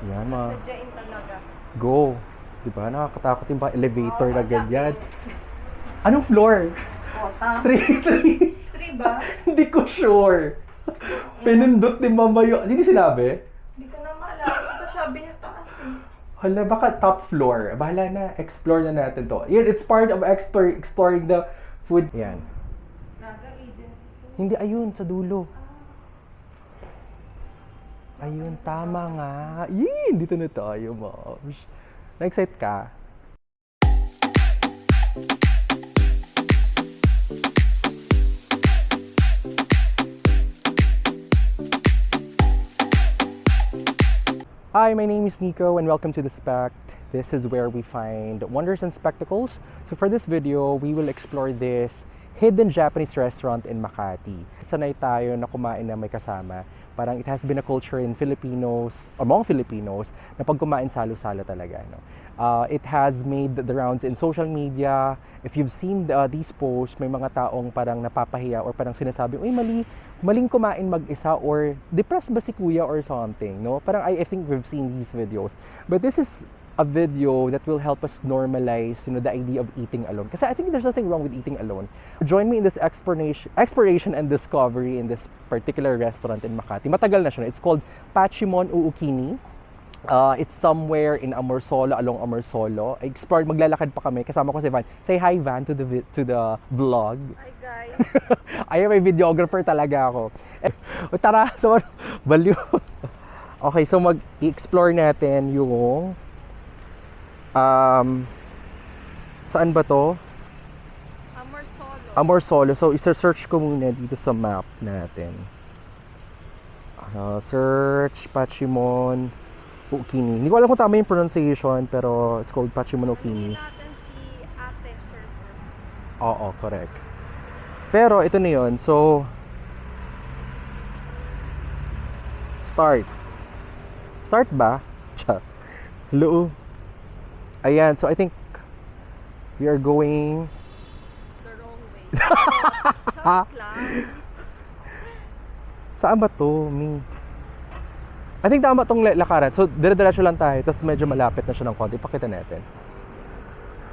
Yan, Sadyain talaga. go. Diba? Nakakatakot yung mga elevator na ganyan. Anong floor? O, tama. 3. 3 ba? Hindi ko sure. Pinindot ni Mama yung... Sino sinabi? Hindi ko na maalala. Kasi sabi niya taas eh. Hala, baka top floor. Bahala na. Explore na natin to. Yan, it's part of exploring the food. Yan. Naga agency. Hindi, ayun, sa dulo. Ayun, tama nga. Yee, dito na tayo, Mom. Na-excite ka? Hi, my name is Nico and welcome to The Spect. This is where we find wonders and spectacles. So for this video, we will explore this hidden Japanese restaurant in Makati. Sanay tayo na kumain na may kasama. Parang it has been a culture in Filipinos, among Filipinos, na pag kumain salo-salo talaga. No? It has made the rounds in social media. If you've seen these posts, may mga taong parang napapahiya or parang sinasabi, uy, maling kumain mag-isa or depressed ba si kuya or something. No? Parang I think we've seen these videos. But this is a video that will help us normalize, the idea of eating alone. Kasi I think there's nothing wrong with eating alone. Join me in this exploration and discovery in this particular restaurant in Makati. Matagal na siya. It's called Pachimon Uukini. It's somewhere in Amorsolo, along Amorsolo. I explored, maglalakad pa kami. Kasama ko si Van. Say hi, Van, to the vlog. Hi guys. Ay, may videographer talaga ako. Tara, so, baliw. Okay, so mag-explore natin yung saan ba to? Amorsolo. Amorsolo. So, isa-search ko muna dito sa map natin. Search Pachimon Uukini. Hindi ko alam kung tama yung pronunciation, pero it's called Pachimon Uukini. Hindi natin si ate server. Oo, correct. Pero, ito na yun. So, start. Start ba? Chat. Hello. Ayan, so I think we are going The wrong way. Joke lang. Saan ba to, Mi? I think tama tong lakaran. So, dire-diretso lang tayo. Tapos medyo malapit na siya ng konti. Pakita natin.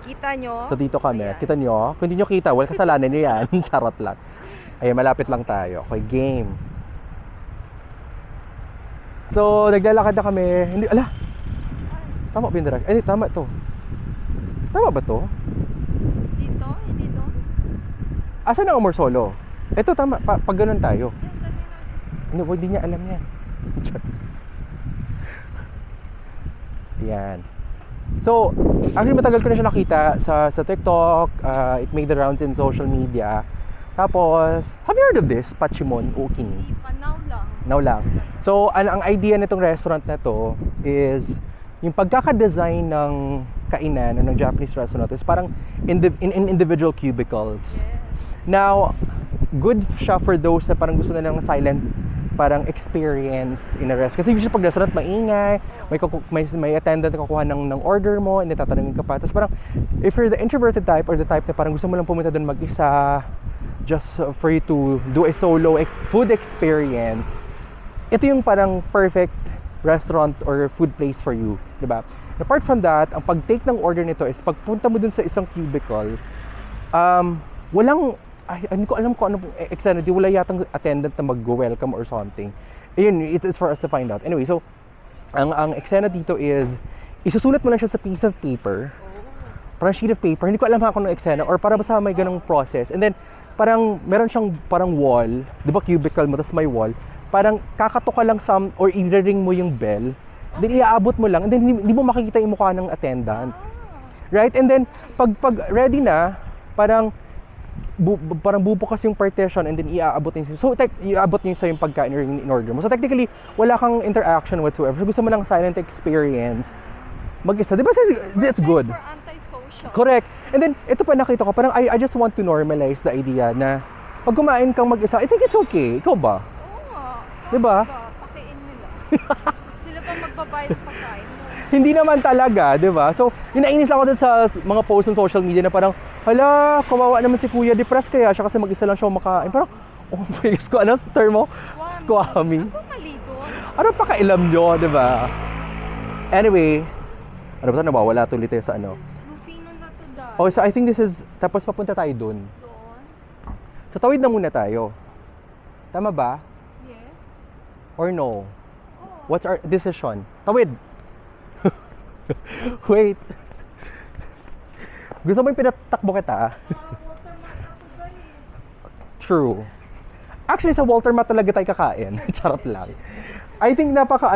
Kita nyo? So, dito kami. Ayan. Kita nyo? Kung hindi nyo kita, well, kasalanan nyo yan. Charot lang. Ayan, malapit lang tayo. Okay, game. So, naglalakad na kami. Hindi, ala! Tama ba yung direct? Eh, tama to. Tama ba to? Dito? Hindi doon? Asan ang Amorsolo? Ito, tama. Pag ganun tayo. Yan, dali na. Hindi niya alam yan. Yan. So, actually matagal ko na siya nakita sa TikTok. It made the rounds in social media. Tapos, have you heard of this? Pachimon Uukini. Hindi pa, now lang. Now lang. So, ang idea nitong restaurant na to is yung pagkaka-design ng kainan ng Japanese restaurant is parang in individual cubicles. Yes. Now, good siya for those na parang gusto na ng silent parang experience in a restaurant. Kasi usually pag restaurant maingay, may attendant na kukuha ng order mo, and then tatanungin ka pa. Tapos parang, if you're the introverted type or the type na parang gusto mo lang pumunta doon mag-isa, just for you to do a solo food experience, ito yung parang perfect restaurant or food place for you, di ba? Apart from that, ang pag-take ng order nito is pagpunta mo dun sa isang cubicle, walang, hindi ko alam kung ano pong eksena, di wala yatang attendant na mag-welcome or something. Ayun, it is for us to find out. Anyway, so, ang eksena dito is, isusulat mo lang siya sa piece of paper, parang sheet of paper, hindi ko alam kung anong eksena, or para basta may ganong process. And then, parang, meron siyang parang wall, di ba cubicle mo, tapos may wall, parang kakatok ka lang or i-ring mo yung bell, then iaabot mo lang, and then hindi mo makikita yung mukha ng attendant. Right? And then, pag ready na, parang bubukas yung partition and then iaabot niyo. So, iaabot niyo sa yung pagkain in order mo. So, technically, wala kang interaction whatsoever. So, gusto mo lang silent experience, mag-isa. Di ba? That's good. For antisocial. Correct. And then, ito pa nakita ko, parang I just want to normalize the idea na pag kumain kang mag-isa, I think it's okay. Ikaw ba? Diba? Pakiin nila. Sila pa magbabayad ng pagkain mo. Hindi naman talaga, di ba? So, yung nainis lang ako dun sa mga posts ng social media na parang, hala, kawawa naman si kuya, depressed kaya siya kasi mag-isa lang siya makain. Parang, oh my gosh, ano term mo? Squammy. Ano mali doon? Ano pa kailam nyo, di ba? Anyway, ano ba ito? Nawawala tuloy tayo sa ano. Rufino na to dahil. Oh, so I think this is, tapos papunta tayo dun. Doon? So tawid na muna tayo. Tama ba? Yes. Or no? Oh. What's our decision? Tawid! Wait. Gusto mo yung pinatakbo kita? Water mata to dahil. True. Actually, sa Walter Mat talaga tayo kakain. Charot lang. I think napaka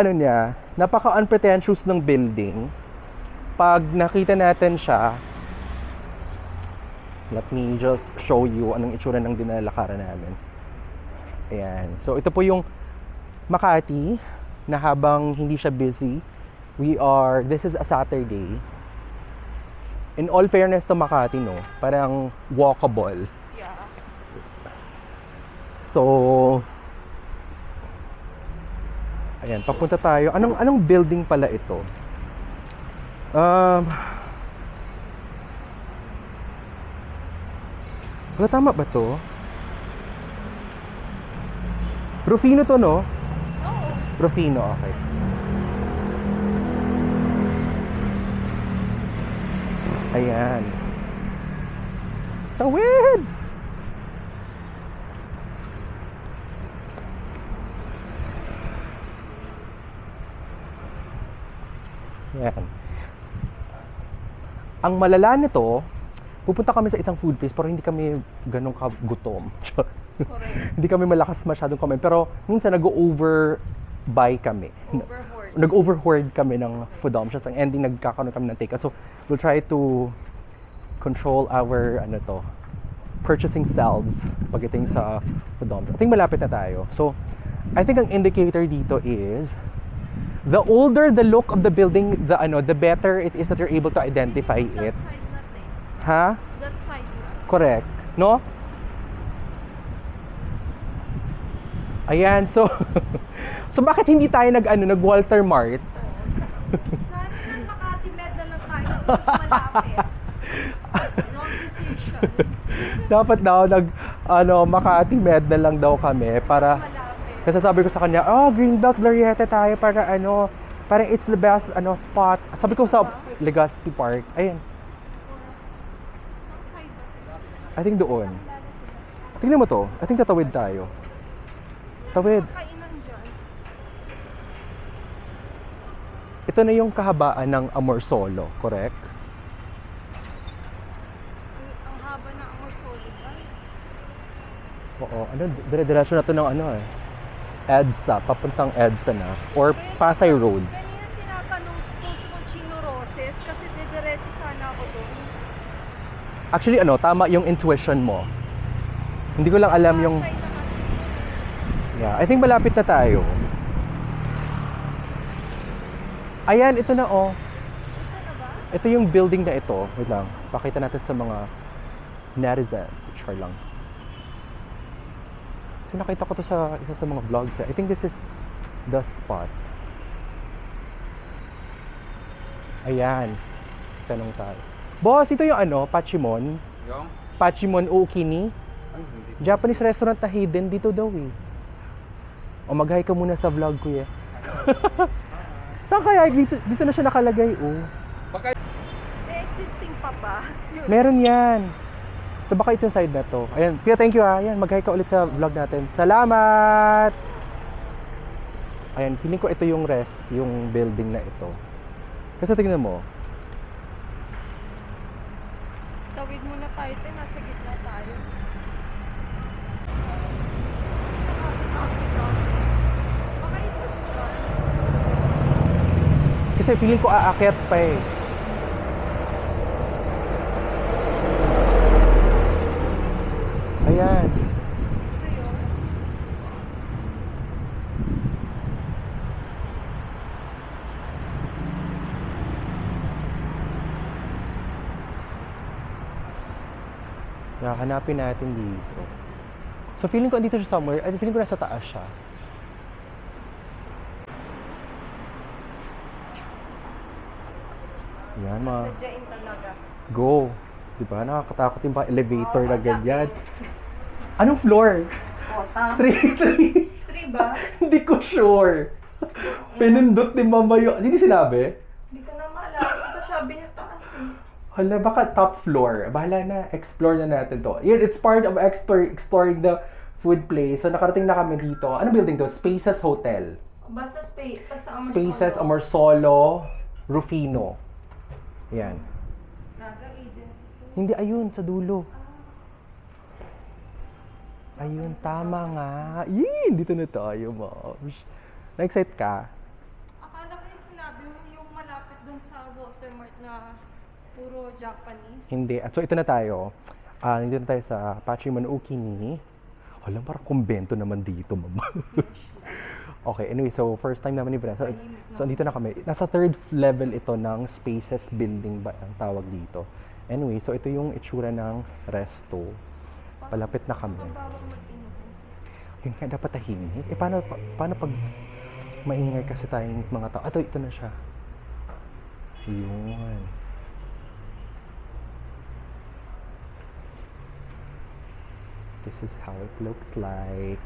unpretentious ng building. Pag nakita natin siya, let me just show you anong itsura ng dinalakaran namin. Ayan. So, ito po yung Makati na habang hindi siya busy, this is a Saturday. In all fairness to Makati, no, parang walkable. Yeah. So, ayan, papunta tayo. Anong building pala ito? Wala, tama ba to? Rufino to, no? Oo. Rufino, okay. Ayan. Tawid! Ayan. Ang malala nito, pupunta kami sa isang food place pero hindi kami ganun kagutom. Correct. Hindi kami malakas masyadong kumain. Pero minsan nag-overbuy kami. Overboard. Nag-overhoard kami ng foodomsias. Ang ending, nagkakaroon kami ng takeout. So, we'll try to control our, purchasing selves pagdating sa foodomsias. I think malapit na tayo. So, I think ang indicator dito is, the older the look of the building, the better it is that you're able to identify it. That side natin. Ha? That side na. Correct. No? Ayan, so so bakit hindi tayo nag-Walter Mart? Sana ng Makati Med na lang tayo mas malapit. Wrong decision. Dapat daw Makati Med na lang daw kami para Malapit. kasi sabi ko sa kanya, Greenbelt Glorieta tayo para parang it's the best spot. Sabi ko sa Legazpi Park. Ayun. Ang side na. I think doon. Tingnan mo to. I think tatawid tayo. Tawid. Kainan dyan. Ito na yung kahabaan ng Amorsolo, correct? Ang haba na ang Orsolo ba? Oo, dire-diretso na to ng EDSA, papuntang EDSA na, or Pasay Road. Kanina tinatanong ko sa Chino Roses kasi didiretso sana ako doon. Actually, tama yung intuition mo. Hindi ko lang alam yung... Pasay na kasi. Yeah, I think malapit na tayo. Ayan, ito na Ito na ba? Ito yung building na ito. Wait lang, pakita natin sa mga netizens. Char lang. Kasi nakita ko to sa isa sa mga vlogs. I think this is the spot. Ayan. Tanong tayo. Boss, ito yung Pachimon. Yung? Pachimon Okini. Ay, hindi. Japanese restaurant na hidden dito daw eh. O mag-hi ka muna sa vlog ko eh. Saan kaya? Dito na siya nakalagay oh. May existing pa ba? Meron yan. So baka ito yung side na to. Ayan, Kuya, thank you ha. Ayan, mag-hi ka ulit sa vlog natin. Salamat! Ayan, feeling ko ito yung yung building na ito. Kasi tingnan mo. Tawid muna tayo, nasa gitna tayo. Baka isa ba? Kasi feeling ko aakyat pa eh. Ayan. Ito yun. Hanapin natin dito. So feeling ko andito siya somewhere. Feeling ko nasa taas siya. Yan Sadyain talaga. Go. Diba? Nakakatakot yung mga elevator na ganyan. Anong floor? Bota. 3. 3 ba? Hindi ko sure. Pinindot ni Mama yung... Sino sinabi? Hindi ko na maalala. Kasi sabi niya taas eh. Hala, baka top floor. Bahala na, explore na natin to. Yun, it's part of exploring the food place. So, nakarating na kami dito. Ano building to? Spaces Hotel. Basta Spaces Amorsolo Rufino. Yan. Gaga agency. Hindi, ayun, sa dulo. Ayun, tama nga. Yee, dito na tayo, moms. Na-excite ka? Akala ko yung sinabi mo yung malapit dun sa Watermart na puro Japanese. Hindi. At so, ito na tayo. Nandito na tayo sa Patrimonio Ukini. Alam, parang kumbento naman dito, mama. Okay, anyway, so first time naman ni Vanessa. So, andito na kami. Nasa third level ito ng Spaces Building ba ang tawag dito. Anyway, so ito yung itsura ng resto. Palapit na kami. Bawang mag-inom. Yun nga, dapat tahimik. Eh, paano pag maingay kasi tayong mga tao? Ito na siya. Yun. This is how it looks like.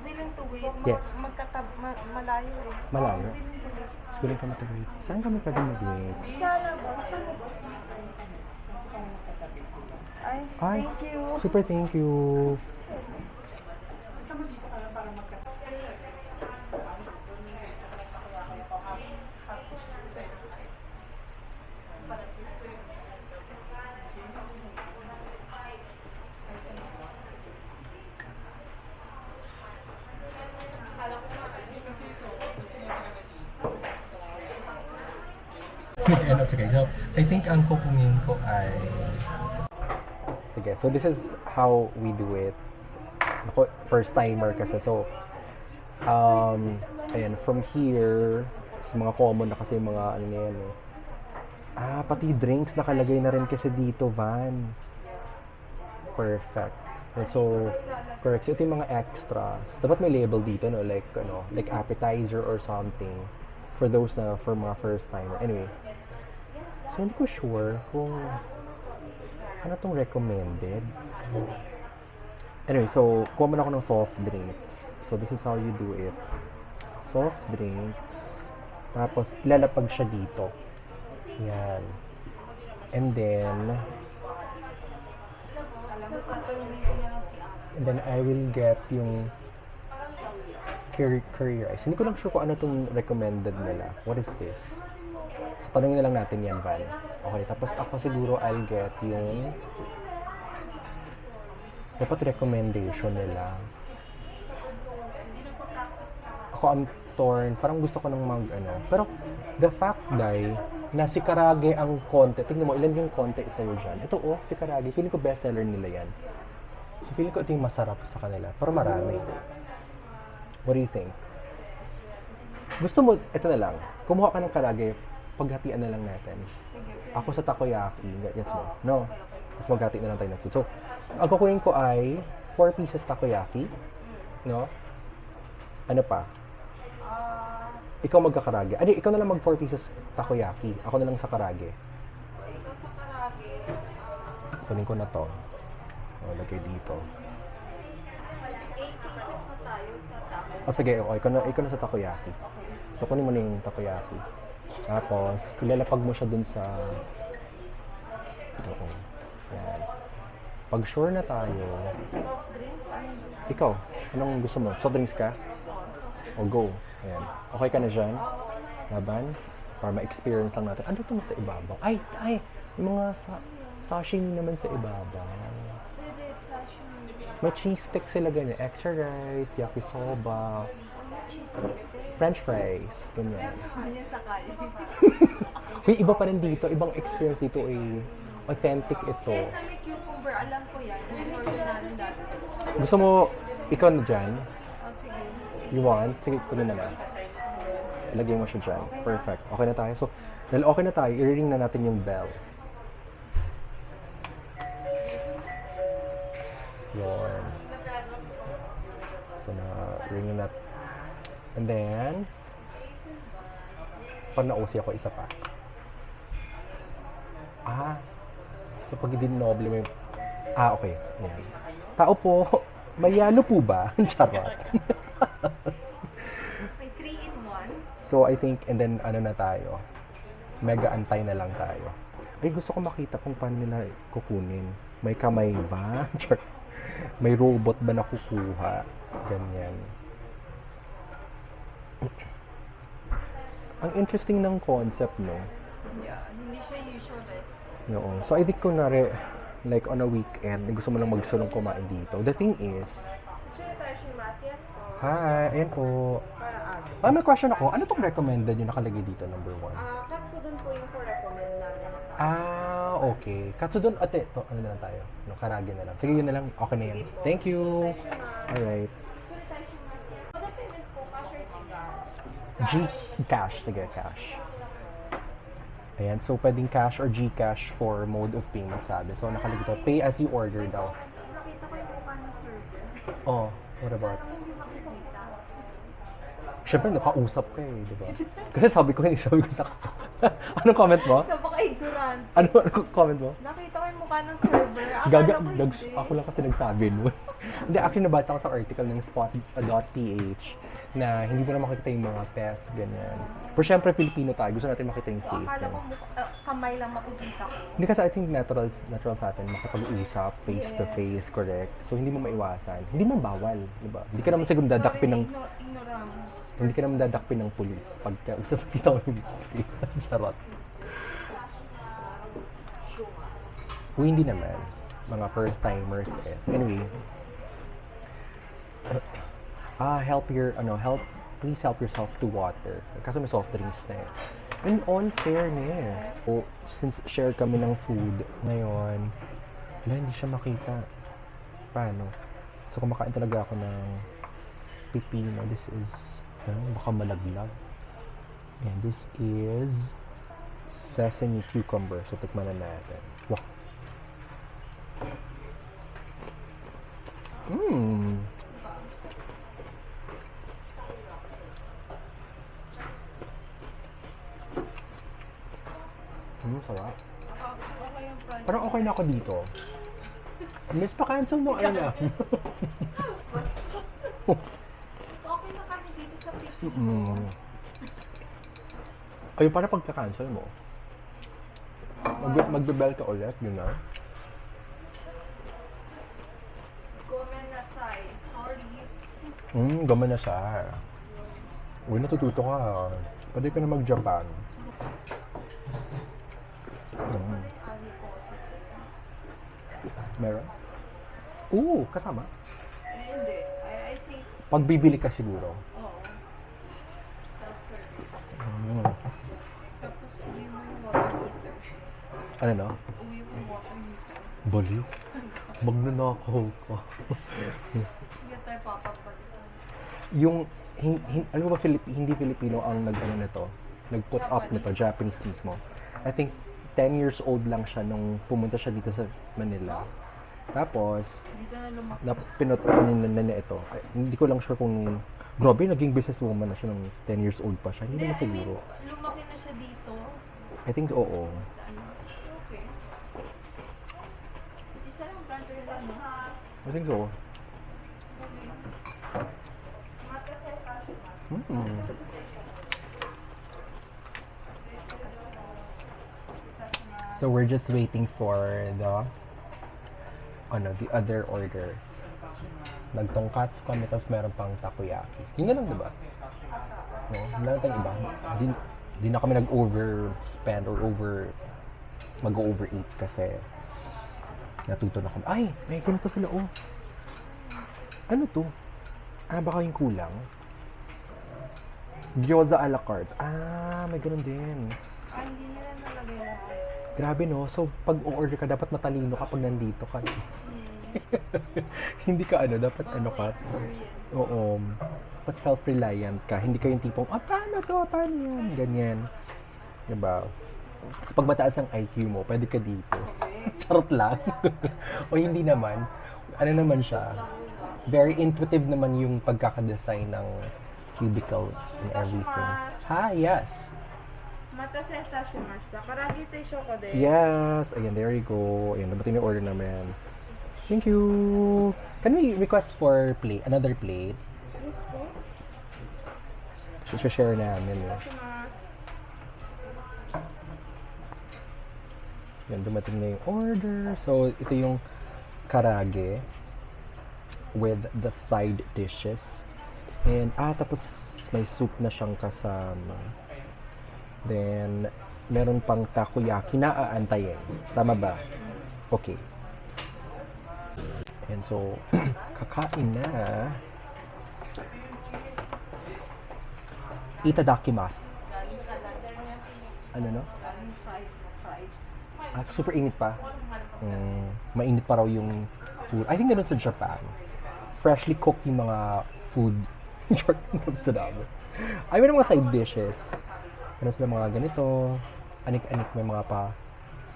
Willing to wait. Yes. Malayo eh. Malayo. Mas willing kami to wait. Saan kami pwede mag-wait? Sana ba? Ay, Ay, thank you. super thank you. Sige, so I think ang kukunin ko ay... Sige, so this is how we do it. Ako, first timer kasi. So, ayan, from here, sa mga common na kasi mga ano na yan eh. Pati drinks nakalagay na rin kasi dito, Van. Perfect. And so, correct. So, ito yung mga extras. Dapat may label dito, no? Like appetizer or something. For those na, for mga first timer. Anyway. So, hindi ko sure kung ano tong recommended. Anyway, so, kuha muna ako ng soft drinks. So, this is how you do it. Soft drinks. Tapos, ilalapag siya dito. Yan. And then, I will get yung curry rice. Hindi ko lang sure kung ano tong recommended nila. What is this? So, tanongin na lang natin yan, Van. Okay, tapos ako siguro I'll get yung dapat recommendation nila. Ako I'm torn. Parang gusto ko nang pero the fact na si Karage ang konti. Tingnan mo, ilan yung konti sa'yo dyan. Ito si Karage. Feeling ko bestseller nila yan. So, feeling ko ito yung masarap sa kanila. Pero marami. What do you think? Gusto mo, ito na lang. Kumuha ka ng Karage, paghatian na lang natin. Sige. Ako sa takoyaki. Gets mo? No? Tapos maghati na lang tayo ng food. So, ang kukunin ko ay 4 pieces takoyaki. No? Ano pa? Ikaw magkakarage. Ikaw na lang mag 4 pieces takoyaki. Ako na lang sa karage. Ikaw sa karage. Kunin ko na to. Lagay dito. 8 pieces na tayo sa taco. Sige, okay. Ikaw na sa takoyaki. So, kunin mo na yung takoyaki. Tapos, ilalapag mo siya dun sa... Oo. Yan. Pag sure na tayo... Soft drinks? Ikaw, anong gusto mo? Soft drinks ka? O go. Ayan. Okay ka na dyan? Laban? Para ma-experience lang natin. Ano ito sa ibabaw? Ay! Yung mga sashimi naman sa ibabaw. Pwede, sashimi. May cheese stick sila ganyan. Extra rice, yakisoba, Cheese. french fries, ganyan. Yan sa kali. May iba pa rin dito. Ibang experience dito ay authentic ito. Sesame cucumber, alam ko yan. Yung order natin dati. Gusto mo, ikaw na dyan? Sige. You want? Sige, kunin na lang. Ilagay mo siya dyan. Perfect. Okay na tayo. So, dahil okay na tayo, i-ring na natin yung bell. Yun. So, na-ring na. And then, pag na-OC ako, isa pa. So pag hindi noble may... okay. Yan. Tao po, may yalo po ba? Charot. May 3-in-1. So I think, and then ano na tayo? Mega antay na lang tayo. Ay, gusto ko makita kung paano nila kukunin. May kamay ba? May robot ba na kukuha? Ganyan. Ang interesting ng concept, no? Yeah, hindi siya usual resto. Oo. So I think kunwari, like on a weekend, gusto mo lang magsulong kumain dito. The thing is, hi, ayan po. May question ako. Ano tong recommended yung nakalagay dito, number 1? Katsudon po yung recommend namin. Okay. Katsudon, ate, to, ano na lang tayo? No, karage na lang. Sige, yun na lang. Okay na yan. Thank you. Alright. So, the payment po, cash or ticket? Cash. Sige, cash. Ayan, so pwedeng cash or Gcash for mode of payment sabi. So nakalagay dito, pay as you order daw. Nakita ko yung mukha ng server. Oh, what about? Parang hindi makikita. Siyempre, nakausap ka eh, di ba? Kasi sabi ko sa anong comment mo? Napaka-ignorant. Ano comment mo? Nakita ko yung mukha ng server. Gaga, Akala ko hindi. ako lang kasi nagsabi nun. Hindi, actually nabasa ko sa article ng spot.ph na hindi mo na makikita yung mga pests, ganyan. Pero syempre, Filipino tayo. Gusto natin makita yung So, face. akala ko Ganyan. kamay lang makikita ko. Hindi kasi I think natural sa atin makapag-usap face to face, correct? So hindi mo maiwasan. Hindi mo bawal, di ba? Hindi ka naman siguro dadakpin ng Ignorance. hindi ka naman dadakpin ng pulis pag gusto makita mo yung face. Charot. Kung hindi naman, mga first timers eh. So anyway, please help yourself to water. Kasi may soft drinks na eh. In all fairness, so, since share kami ng food ngayon, hindi siya makita. Paano? So kumakain talaga ako ng pipino. This is, baka malaglag. And this is sesame cucumber. So tikman na natin. Wow. Sarap. Okay yung price. Parang okay na ako dito. Miss, pa-cancel mo, ano na. So, okay na kami dito sa picture. Ay, para pagka-cancel mo, magbe-bell ka ulit, yun na. Gomenasai. Sorry. Gaman na siya. Uy, natututo ka. Pwede ka na mag-Japan. Meron? Kasama. Hindi. I think, Pagbibili ka siguro. oo. Self-service. Mm. Tapos, uwi mo yung water heater. Ano no? Uwi mo yung water heater. Bali. Magnanakaw ka. Hindi tayo papapalitan. Yung, alam mo ba, hindi Filipino ang nag-ano nito? Nag-put up nito, Japanese mismo. I think 10 years old lang siya nung pumunta siya dito sa Manila. Tapos, Dito na lumaki. pinut up niya ito. Ay, hindi ko lang sure kung, grabe, naging businesswoman na siya nung 10 years old pa siya. Hindi naman siguro. Lumaki na siya dito. I think oo. Sa ano. Okay. Isa lang branch nila, no? I think so. So we're just waiting for the other orders. Nagtongkatsu kami, tapos meron pang takoyaki. Yun na lang, di ba? No, wala na tayong iba. Di na kami nag-overspend or mag-overeat kasi natuto na kami. Ay, may ganito sila, oh. Ano to? Baka yung kulang. Gyoza a la carte. May ganun din. Hindi nila nalagay lahat. Grabe no. So, pag o-order ka, dapat matalino ka pag nandito ka. Hindi ka dapat ka. Experience. Oo. Dapat self-reliant ka. Hindi ka yung tipong, paano to? Paano yan? Ganyan. Diba? So, pag mataas ang IQ mo, pwede ka dito. Okay. Charot lang. O hindi naman. ano naman siya, very intuitive naman yung pagkakadesign ng cubicle and everything. Hi, yes. Mata sa itashimashita. Karagi tayo shoko de. Yes. Ayan, there you go. Ayan, nabating yung order namin. Thank you. Can we request for plate, another plate? Yes po. So, share namin. Eh. Yan, dumating na yung order. So, ito yung karage with the side dishes. And, tapos may soup na siyang kasama. Then, meron pang takoyaki na aantayin. Tama ba? Okay. And so, kakain na. Itadakimasu. Ano no? Super init pa. Mainit pa raw yung food. I think ganun sa Japan. Freshly cooked yung mga food. I mean, mga side dishes. Ano sila mga ganito. Anik-anik may mga pa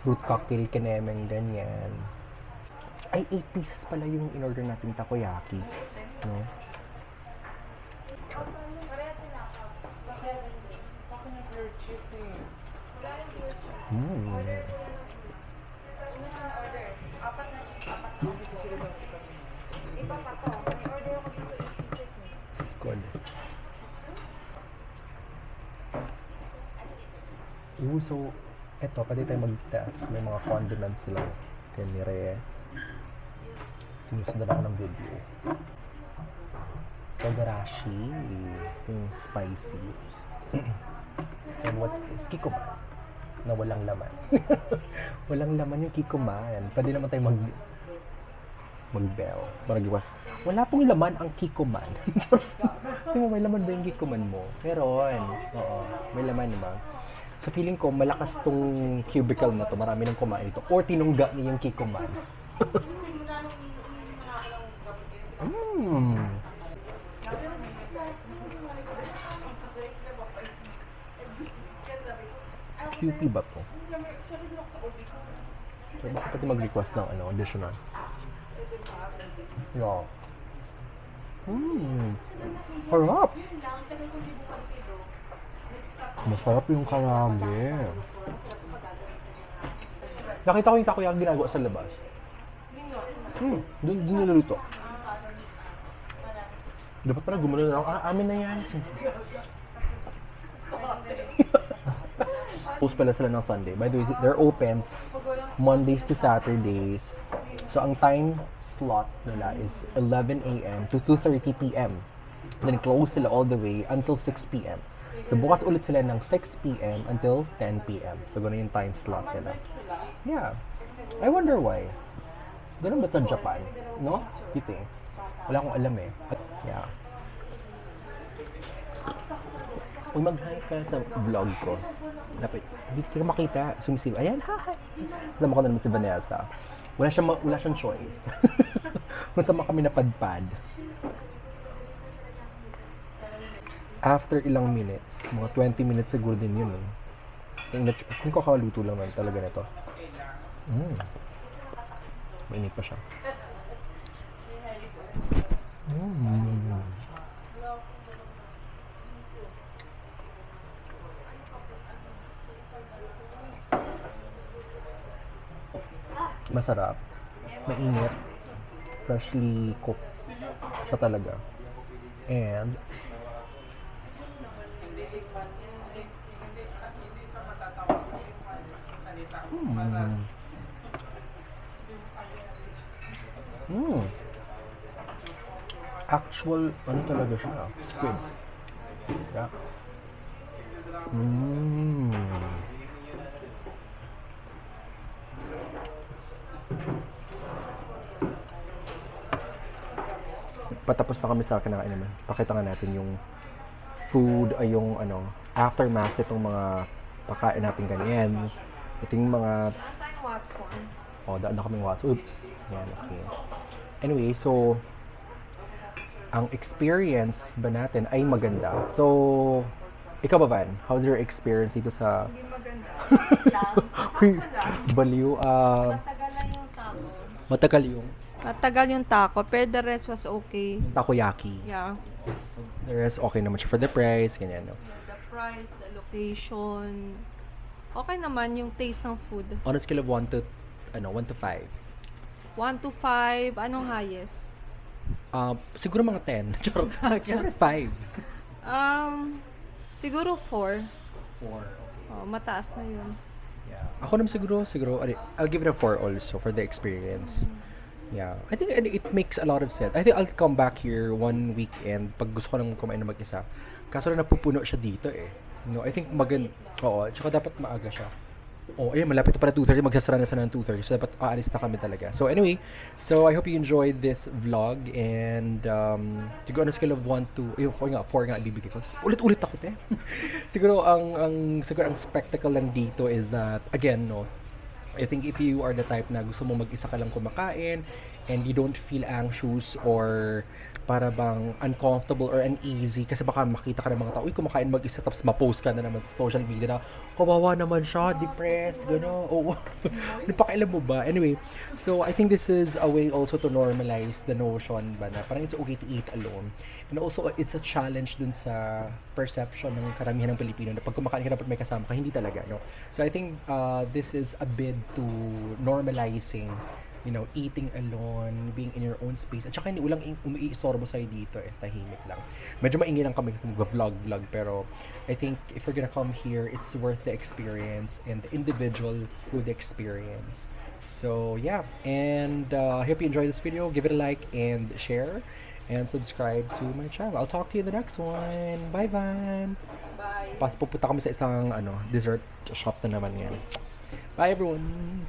fruit cocktail kinemeng ganyan. Ay, 8 pieces pala yung in-order nating takoyaki. No? It's good. So, eto, pwede tayo mag-test. May mga condiments sila. Tenire. Sinusundan ako ng video. Togarashi. Yung spicy. And what's this? Kikoman. Na walang laman. Walang laman yung kikoman. Pwede naman tayo mag-bell. Marag-iwas. Wala pong laman ang kikoman. Hindi mo, may laman ba yung kikoman mo? Meron. Oo. May laman, diba? So feeling ko, malakas tong cubicle na to. Marami nang kumain ito. Or tinungga niya yung kikoman. QP ba to? So, bakit pati mag-request ng additional? Yeah. Harap! Masarap yung karage. Nakita ko yung takoyaki ginagawa sa labas. Doon niluluto. Dapat pala gumano na ako. Amin na yan. Post pala sila ng Sunday. By the way, they're open Mondays to Saturdays. So, ang time slot nila is 11 a.m. to 2:30 p.m. Then close sila all the way until 6 p.m. So, bukas ulit sila ng 6 p.m. until 10 p.m. So, ganun yung time slot nila. Yeah. I wonder why. Ganun ba sa Japan? No? You think? Wala akong alam eh. Yeah. Uy, mag-hi ka sa vlog ko. Lapit. Hindi ka makita. Sumisip. Ayan, hi! Kasama ko na naman si Vanessa. Wala siyang choice. Masama kami napadpad. After ilang minutes, mga 20 minutes siguro din yun eh. Kung kakaluto lang naman talaga nito. Mainit pa siya. Masarap. Mainit. Freshly cooked. Siya talaga. And actual, ano talaga siya? Squid. Yeah. Patapos na kami sa kinakain naman. Pakita nga natin yung food, ay yung aftermath itong mga pakain natin ganyan. Ito yung mga... Daan tayong Watson. Daan na kaming Watson. Yan, okay. Anyway, so... ang experience ba natin ay maganda. So, ikaw ba, Van? How's your experience dito sa... Hindi maganda. Lang. Sakto lang. Baliw, Matagal na yung tabo. matagal yung Matagal yung taco, pero the rest was okay. Yung takoyaki. Yeah. The rest, okay naman siya for the price, ganyan, no? The price, the location. Okay naman yung taste ng food. On a scale of 1 to 5. 1 to 5, anong highest? Siguro mga 10. Charot. Siguro 5. Siguro 4. 4, okay. Oh, mataas na yun. Yeah. Ako naman siguro, I'll give it a 4 also for the experience. Yeah. I think it makes a lot of sense. I think I'll come back here one weekend pag gusto ko nang kumain na mag-isa. Kaso na napupuno siya dito eh. No, I think oo, tsaka dapat maaga siya. Oh, ayun, malapit na para 2:30, magsasara na sa ng 2:30. So dapat aalis na kami talaga. So anyway, so I hope you enjoyed this vlog and siguro on a scale of 1 to 4 nga ibibigay ko. Ulit-ulit ako, te. siguro ang spectacle lang dito is that again, no, I think if you are the type na gusto mo mag-isa ka lang kumakain and you don't feel anxious or para bang uncomfortable or uneasy kasi baka makita ka ng mga tao, uy, kumakain mag-isa tapos ma-post ka na naman sa social media na kawawa naman siya, depressed, gano'n. Oh, napakailan mo ba? Anyway, so I think this is a way also to normalize the notion ba na parang it's okay to eat alone. And also, it's a challenge dun sa perception ng karamihan ng Pilipino na pag kumakain ka dapat may kasama ka, hindi talaga, no? So I think this is a bid to normalizing eating alone, being in your own space. At saka hindi ulang umiistorbo sa'yo dito eh, tahimik lang. Medyo maingay lang kami kasi mag-vlog, pero I think if you're gonna come here, it's worth the experience and the individual food experience. So yeah, and I hope you enjoyed this video. Give it a like and share and subscribe to my channel. I'll talk to you in the next one. Bye, Van! Bye. Pupunta kami sa isang dessert shop na naman yan. Bye, everyone!